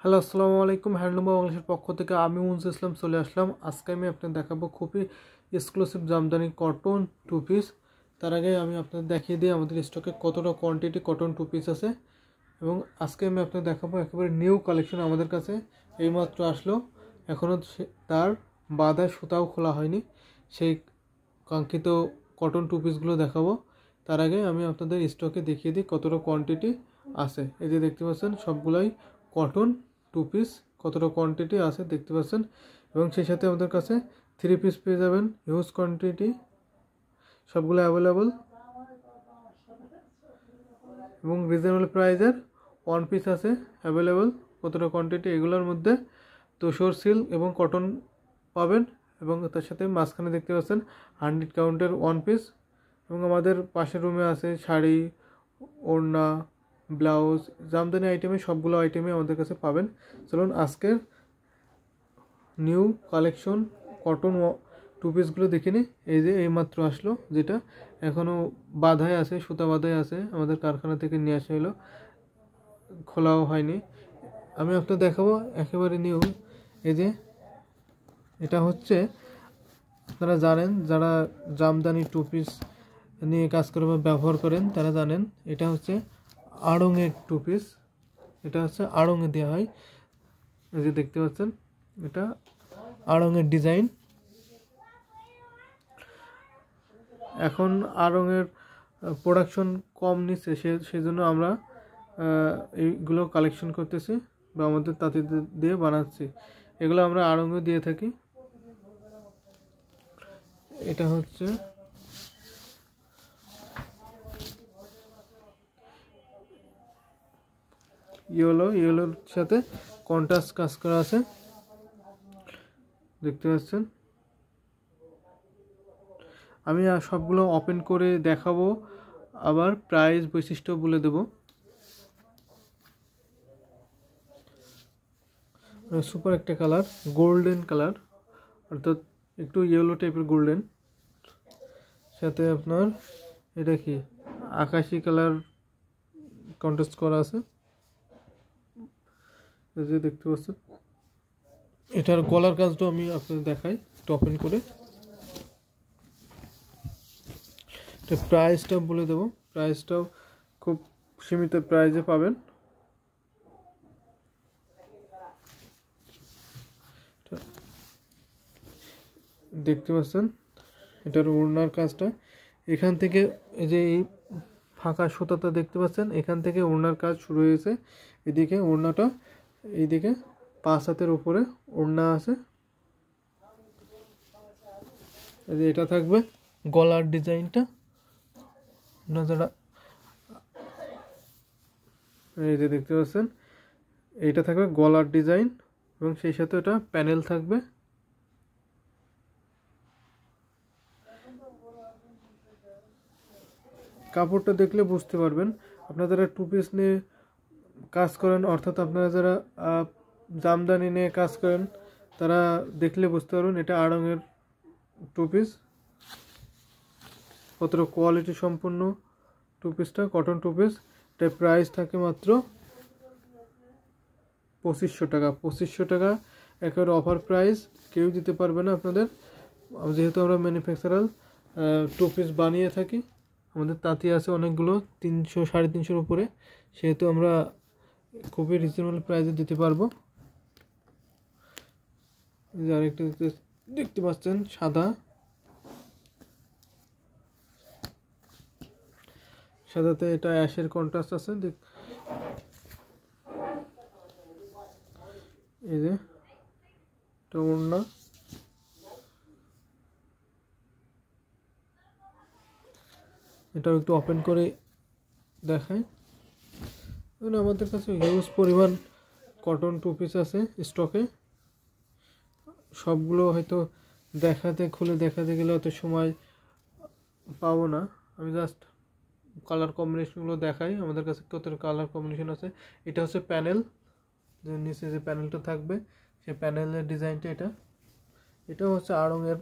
Hello, আসসালামু আলাইকুম। Handloom of বাংলাদেশের পক্ষ থেকে আমি মনজু ইসলাম চলে আসলাম। আজকে আমি আপনাদের দেখাবো খুবই exclusive jamdani cotton two piece. তার আগে আমি আপনাদের দেখিয়ে দিই আমাদের স্টকে কতটা কোয়ান্টিটি কটন টু পিস আছে। এবং আজকে আমি আপনাদের দেখাবো একেবারে নিউ কালেকশন আমাদের কাছে এইমাত্র আসলো, এখনও তার বাঁধা সুতাও খোলা হয়নি। সেই কাঙ্ক্ষিত কটন টু পিসগুলো দেখাবো। তার আগে আমি আপনাদের স্টকে দেখিয়ে দিই কতটা কোয়ান্টিটি আছে। এই যে দেখতে পাচ্ছেন সবগুলাই কটন টু পিস, কতটা কোয়ান্টিটি আছে দেখতে পাচ্ছেন। এবং সেই সাথে আমাদের কাছে থ্রি পিস পেয়ে যাবেন হিউজ কোয়ান্টিটি, সবগুলো অ্যাভেলেবল এবং রিজনেবল প্রাইসের ওয়ান পিস আছে অ্যাভেলেবল। কতটা কোয়ান্টিটি এগুলোর মধ্যে তোষর সিল্ক এবং কটন পাবেন এবং তার সাথে মাঝখানে দেখতে পাচ্ছেন 100 কাউন্টের ওয়ান পিস। এবং আমাদের পাশের রুমে আছে শাড়ি, ওড়না, ব্লাউজ, জামদানি আইটেমে সবগুলো আইটেমে আমাদের কাছে পাবেন। চলুন আজকের নিউ কালেকশন কটন টু পিসগুলো দেখে নিই। এই যে এইমাত্র আসলো, যেটা এখনও বাঁধাই আছে, সুতা বাঁধাই আছে, আমাদের কারখানা থেকে নিয়ে আসা হলো, খোলাও হয়নি। আমি আপনাদের দেখাবো একেবারে নিউ। এই যে এটা হচ্ছে, আপনারা জানেন যারা জামদানি টু পিস নিয়ে কাজ করে বা ব্যবহার করেন তারা জানেন এটা হচ্ছে আড়ংয়ের টু পিস। এটা হচ্ছে আড়ংয়ে দেওয়া হয়। এই যে দেখতে পাচ্ছেন এটা আড়ংয়ের ডিজাইন। এখন আড়ংয়ের প্রোডাকশন কম নিচ্ছে, সেজন্য আমরা এইগুলো কালেকশন করতেছি বা আমাদের তাঁতি দিয়ে বানাচ্ছি। এগুলো আমরা আড়ংয়ে দিয়ে থাকি। এটা হচ্ছে ইয়েলোর সাথে কন্ট্রাস্ট কাজ করা আছে, দেখতে পাচ্ছেন। আমি সবগুলো ওপেন করে দেখাবো, আবার প্রাইস বৈশিষ্ট্য বলে দেব। সুপার একটা কালার, গোল্ডেন কালার, অর্থাৎ একটু ইয়েলো টাইপের গোল্ডেন, সাথে আপনার এটা কি আকাশি কালার কন্ট্রাস্ট করা আছে, যে দেখতে পাচ্ছেন। এটার গলার কাজটা আমি আপনাদের দেখাই একটু ওপেন করে। প্রাইসটা বলে দেবো, প্রাইসটাও খুব সীমিত প্রাইসে পাবেন। দেখতে পাচ্ছেন এটার ওড়নার কাজটা, এখান থেকে এই যে এই ফাঁকা সুতাটা দেখতে পাচ্ছেন, এখান থেকে ওড়নার কাজ শুরু হয়েছে। এদিকে ওড়নাটা, এইদিকে 5 হাতের উপরে ওড়না আছে। এই যে এটা থাকবে গলার ডিজাইনটা, যারা এই যে দেখতে পাচ্ছেন এইটা থাকবে গলার ডিজাইন এবং সেই সাথে এটা প্যানেল থাকবে। কাপড়টা দেখলে বুঝতে পারবেন, আপনারা যারা টু পিস নিয়ে কাজ করেন, অর্থাৎ আপনারা যারা জামদানি নিয়ে কাজ করেন, তারা দেখলে বুঝতে পারবেন এটা আড়ংয়ের টু পিস। কতটা কোয়ালিটি সম্পন্ন টু পিসটা, কটন টু পিস। এটার প্রাইস থাকে মাত্র 2500 টাকা। 2500 টাকা একেবারে অফার প্রাইস, কেউ দিতে পারবে না আপনাদের। যেহেতু আমরা ম্যানুফ্যাকচারার টু পিস বানিয়ে থাকি, আমাদের তাঁতি আছে অনেকগুলো, 300 350-এর উপরে, সেহেতু আমরা খুবই রিজনেবল প্রাইসে দিতে পারবো। আরেকটা দেখতে পাচ্ছেন সাদা, সাদাতে এটা অ্যাশের কন্ট্রাস্ট আছে। এই যে এটা ওড়না, এটাও একটু ওপেন করে দেখাই। আমাদের কাছে হিউজ পরিমাণ কটন টু পিস আছে স্টকে, সবগুলো হয়তো খুলে দেখাতে গেলে অত সময় পাবো না। আমি জাস্ট কালার কম্বিনেশনগুলো দেখাই, আমাদের কাছে কত কালার কম্বিনেশন আছে। এটা হচ্ছে প্যানেল, যে নিচে যে প্যানেলটা থাকবে সেই প্যানেলের ডিজাইনটা এটা। এটাও হচ্ছে আড়ংয়ের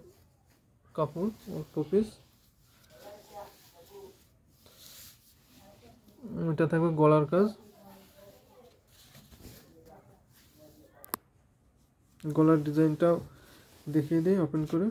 কাপড় ও টু পিস। এটা থাকবে গলার কাজ, গলার ডিজাইনটাও দেখিয়ে দিই ওপেন করে।